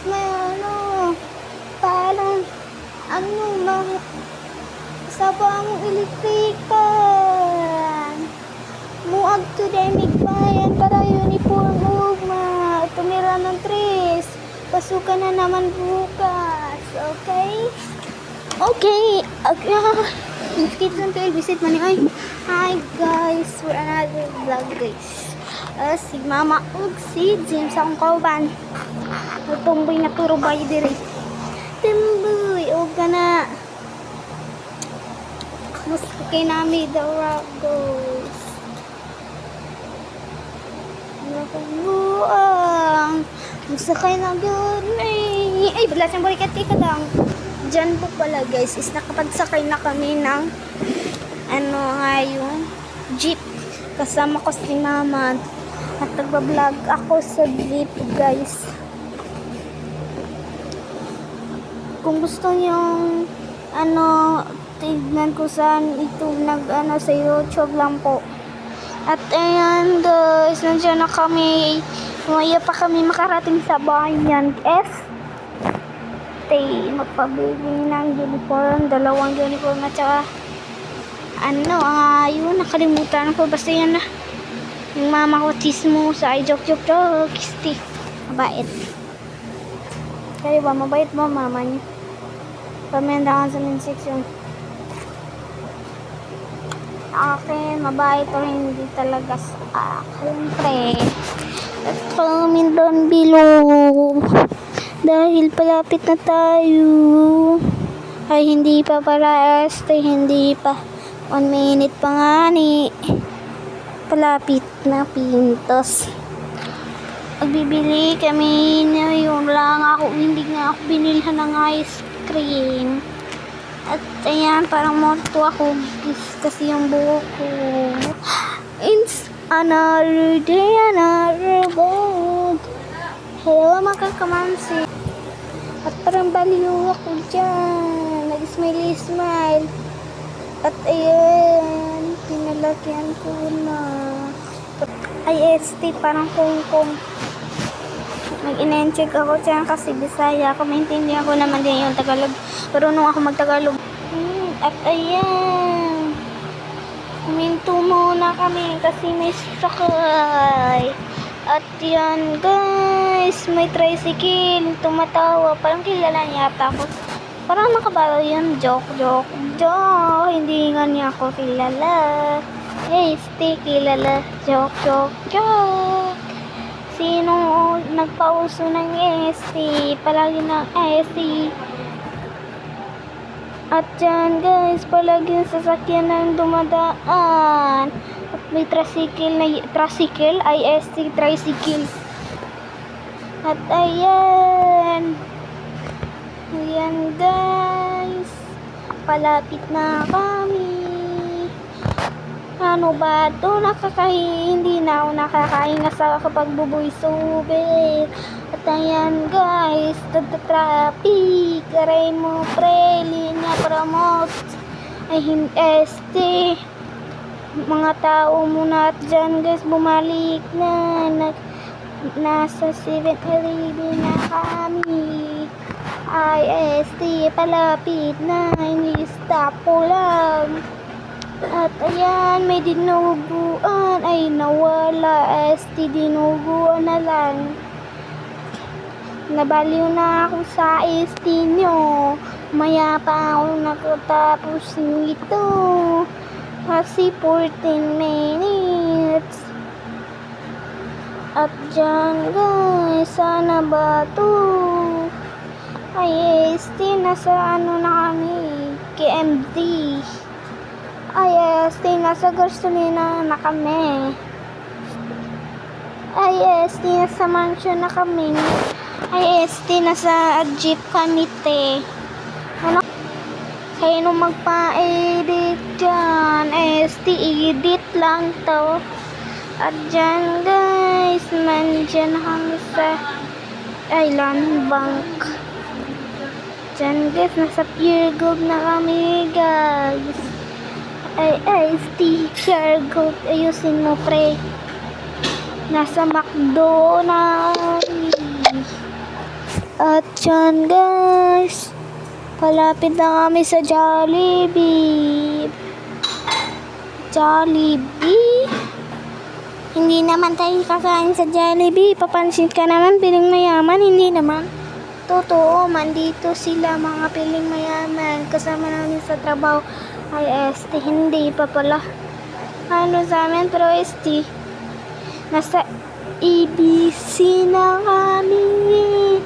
may parang sabang elektrikan. Muag to demig bayan para uniform ugma. Tumira ng tres. Pasukan na naman bukas. Okay? Okay. Kids on tail visit money. Hi guys, for another vlog guys. Si Mama ug si James akong kauban. Tumboy na turo bay diri. Timboy og kana. Mas kay nami the rock goes. Buang. Masakay na gyud ni. Ay, bala siyang balikat kadang. Diyan po pala guys is nakapagsakay na kami ng yung jeep. Kasama ko si Mama at nagbablog ako sa jeep guys. Kung gusto niyong tignan ko saan ito sa YouTube lang po. At ayan guys, nandiyan na kami. Maya pa kami makarating sa bayan. Magpabili ng uniform, 2 uniform at saka yun, nakalimutan ko. Basta yun na. Yung mama ko, chismosa, ay joke, kisti. Mabait. Kaya ba, mabait mo mama niya? Pamandahan sa main section. Akin, mabait o hindi talaga sa akin, pre. At comment down below. Dahil palapit na tayo. Ay, hindi pa para hindi pa. 1 minute pa nga ni. Palapit na pintos. Magbibili kami na yun lang ako. Hindi nga ako binilhan ng ice cream. At ayan, parang morto ako kasi yung buhok ko. It's another day, another bag. Hello mga kamansi. At parang baliw ako dyan. Nag-smile. At ayan, pinalagyan ko na. IST, parang kung mag-in-check ako dyan kasi Bisaya. Kung maintindihan ko naman din yung Tagalog. Pero nung ako mag-Tagalog. At ayan. Minto muna kami kasi may sakay. At yan guys, may tricycle. Tumatawa. Parang kilala niya tapos parang nakabalo yun. Joke. Hindi nga niya ako kilala. Hey, stay kilala. Joke. Sino nagpauso ng ST? Palagi ng ST. At dyan guys, palagi yung sasakyan ng dumadaan. At may tricycle, IST tricycle. At ayan guys, palapit na kami. Ano ba ito? Hindi na ako nakakahinga sa kapag buboy subit. At ayan guys, traffic. Aray mo pre, linya promote. Ay ST. Mga tao muna at dyan guys, bumalik na. Nasa 7-Eleven na kami. IST, palapit na. Ini-stop ko lang. At ayan, may dinuguan. Ay, nawala. ST, dinuguan na lang. Nabaliw na ako sa ST nyo. Maya pa ako nakatapos nito. Kasi 14 minutes. At dyan guys, sana ba ito? Ay, ST, nasa na kami? KMD. Ay, ST, nasa gasolina na kami. Ay, ST, nasa mansion na kami. Ay, ST, nasa jeep kami, te. Kayo nung magpa-edit dyan. ST, edit lang to. At dyan, guys, nandyan kami sa Island Bank. Dyan, guys, nasa Pure Gold na kami, guys. Ay, sticker gold. Ayusin mo, pre. Nasa McDo na. At yan guys, palapit na kami sa Jollibee. Jollibee? Hindi naman tayo kakain sa Jollibee. Papansin ka naman, piling mayaman. Hindi naman. Totoo, mandito sila mga piling mayaman. Kasama namin sa trabaho ay ST. Hindi pa pala. Ano sa amin, pero ST. Nasa ABC na kami.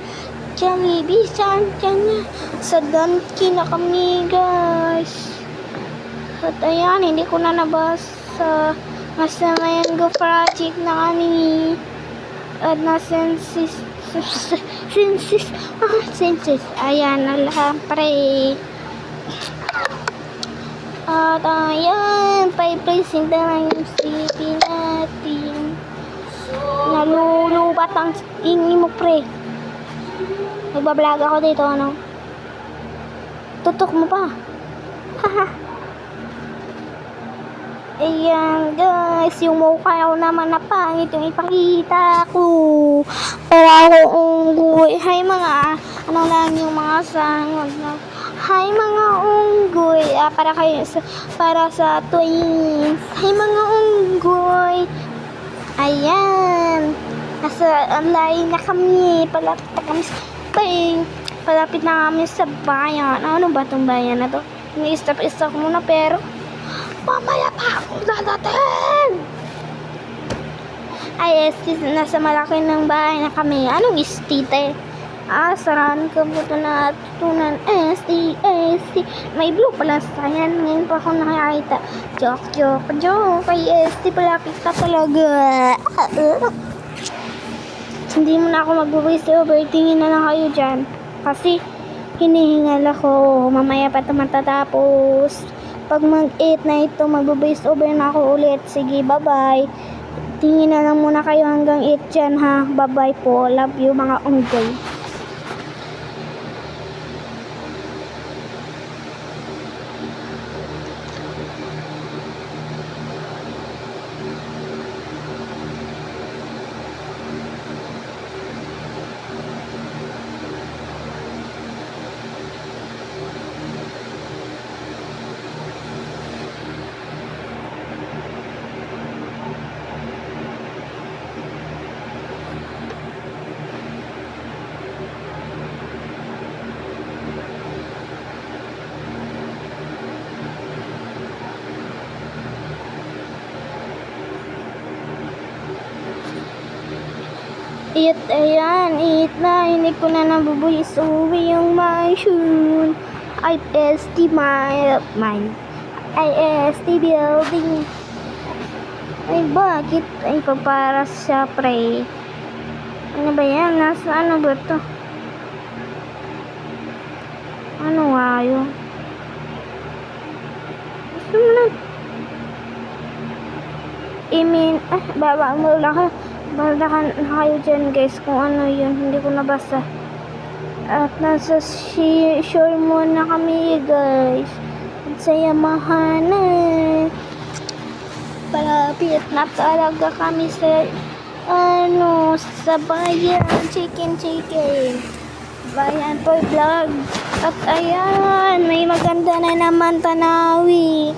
Jollibee, saan na? Sa Dunkin na kami, guys. At ayan, hindi ko na nabasa. Nasa Mango Project na kami. At nasa Sensis. Ayan na lang, pre. At ayan, pa-placing na lang yung city natin. Nalulubat ang ingi mo, pre. Nagbablog ako dito, ano? Tutok mo pa. Haha. Ayan, guys. Yung mukha ko naman na pangit yung ipakita ko. Para ako unggoy. Hi, mga, ano lang yung mga sangot na. Hi, mga unggoy. Para sa twins. Hi, mga unggoy. Ayan. Nasa online na kami. Palapit na kami sa bayan. Ano ba itong bayan na to? Ini-stop muna pero mamaya pa ako dadating. Ay, nasa malaki ng bahay na kami. Anong istite? Saan ka po ito natutunan? ST. May blue pala sa yan. Ngayon pa ako nakakita. Joke. Kay ST palapit ka talaga. Hindi mo na ako mag-voice over. Tingin na lang kayo dyan. Kasi hinihingal ako. Mamaya pa ito matatapos. Pag mag-8 na ito, mag-voice over na ako ulit. Sige, bye-bye. Tingin na lang muna kayo hanggang 8 dyan, ha. Bye-bye po. Love you, mga unggoy. Ayan, na. Hindi ko na nabubuhis uwi yung mansion. IST building. Ay, bakit? Ay, paparas siya, pre. Ano ba yan? Nasa ano ba to? Ano nga yun? Gusto mo na. Baba mo lang ka. Baldahan na kayo dyan, guys, kung ano yun. Hindi ko nabasa. At nasa shore muna kami, guys. At sa Yamaha na. Palapit na talaga kami sa sa bayan. Chicken. Bayan po vlog. At ayan, may maganda na naman tanawi.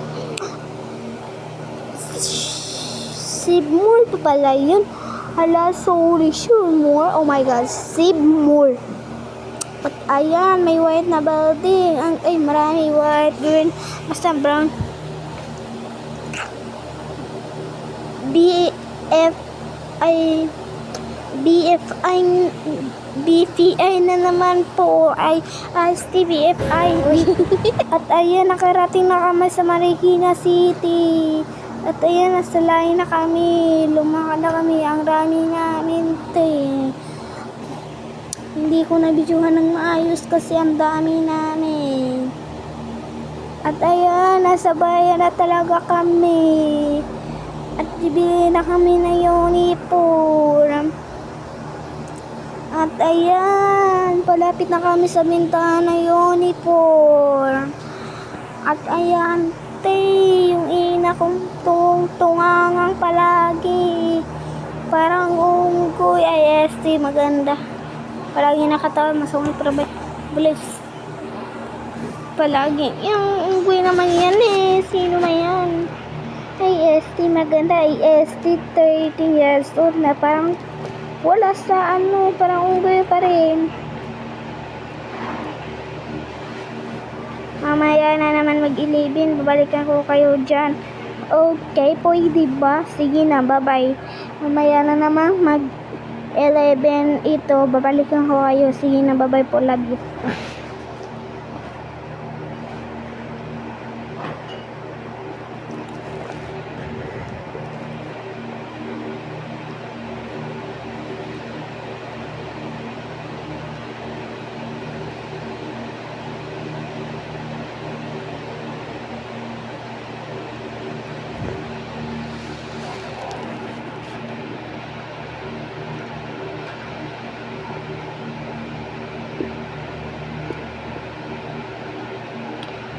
Sibmul pa pala yun. Hala, sorry, sure more. Oh my God, Sibmul. At ayan, may white na building. Ay, marami white, green, basta brown. BFI na naman po ay STBFI. At ayan, nakarating na kami sa Marikina City. At ayan, nasa line na kami. Lumakad na kami. Ang rami namin, Hindi ko na-videohan ng maayos kasi ang dami namin. At ayan, nasa bayan na talaga kami. At bibili na kami ng uniform. At ayan, palapit na kami sa bintahan ng uniform. At ayan, yung ina kong tungangang palagi. Parang unggoy. IST, maganda. Palagi nakatawa, masungit pero bulis. Palagi. Yung unggoy naman yan eh. Sino na yan? IST maganda. IST 30 years old na. Parang wala sa ano. Parang unggoy pa rin. Mamaya na naman mag-11. Babalikan ko kayo dyan. Okay, pwede ba? Sige na, bye-bye. Mamaya na naman mag-11 ito. Babalikan ko kayo. Sige na, bye-bye po. Love you.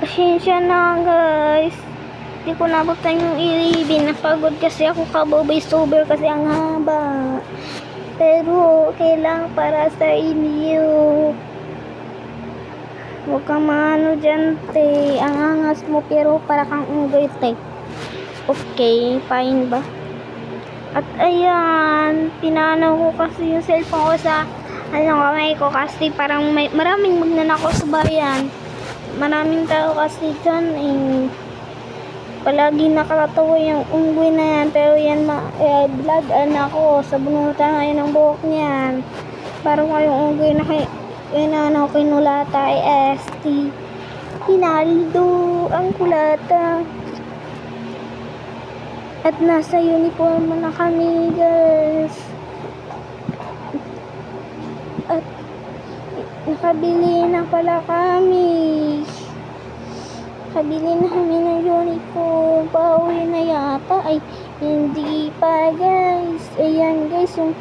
Pasensya na guys. Hindi ko nabutan yung 11. Napagod kasi ako kabobay sober kasi ang haba. Pero okay lang para sa inyo. Huwag kang maano dyan te. Ang angas mo pero para kang unggoy te. Okay, fine ba? At ayan, pinanaw ko kasi yung cellphone ko sa kamay ko kasi parang maraming magnanakaw sa bayan. Maraming tao kasi dyan eh. Palagi nakakatawa yung unggoy na yan. Pero yan vlog ako. Sa bunutan ngayon ng buhok niyan. Parang yung unggoy na kinulata ay ST. Hinaldo ang kulata. At nasa uniform na kami guys. At nakabili na pala kami. Nakabili na kami ng uniform. Pauwi na yata. Ay, hindi pa guys. Ayan guys, yung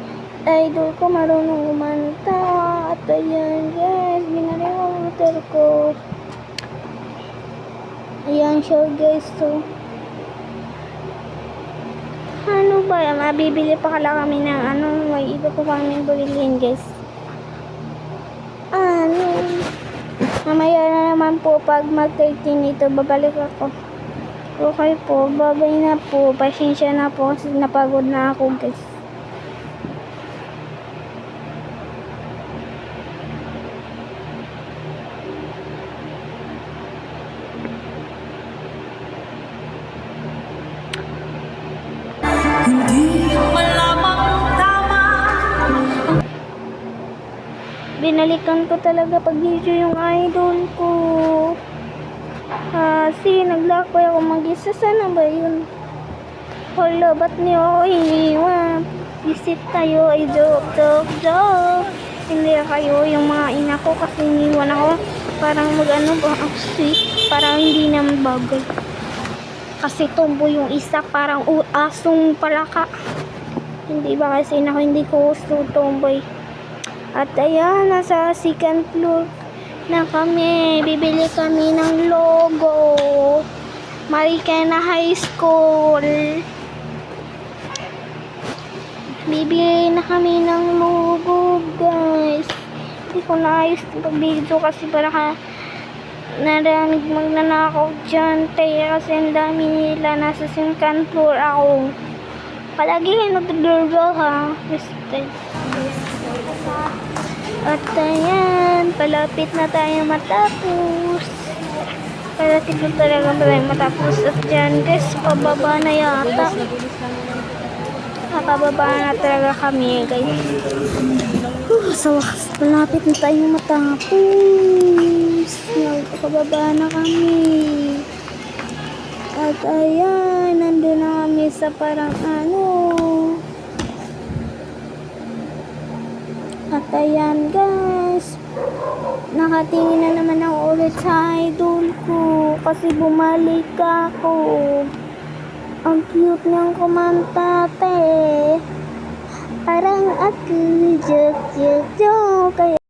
idol ko marunong umanta. At ayan guys, binari ang motor ko. Ayan siya guys. So, ano ba? Mabibili pa kala kami ng ano. May iba pa kami bilhin guys. Mamaya na naman po pag mag-13 ito babalik ako. Okay po, babay na po. Pasensya na po kasi napagod na ako guys. Hindi malamang tama. Binalikan ko talaga pag video yung idol ko. Kasi naglakbay ako mag-isa. Sana ba yun? Hala, ba't niyo ako iniwan? Visit tayo ay joke. Hindi kayo yung mga ina ko kasi iniwan ako. Parang mag-ano ba? Sweet. Parang hindi naman bagay. Kasi tombo yung isa. Parang asong palaka. Hindi ba kasi hindi ko gusto tomboy. At ayan, nasa second floor na kami. Bibili kami ng logo. Marikina High School. Bibili na kami ng logo, guys. Hindi ko naayos pag-video kasi para naramig magnanakaw dyan. Kasi ang dami nila. Nasa second floor ako. Palagi nag-doorbell ha. At ayan, palapit na tayo matapos. Palapit na talaga tayo matapos. At dyan guys, pababa na yata. Pababa na talaga kami guys. Sa wakas, palapit na tayo matapos. Pababa na kami. At ayan, nandun na kami sa parang At ayan guys, nakatingin na naman ako ulit sa idol ko kasi bumalik ako. Ang cute niyang kumantate. Parang ako, joke.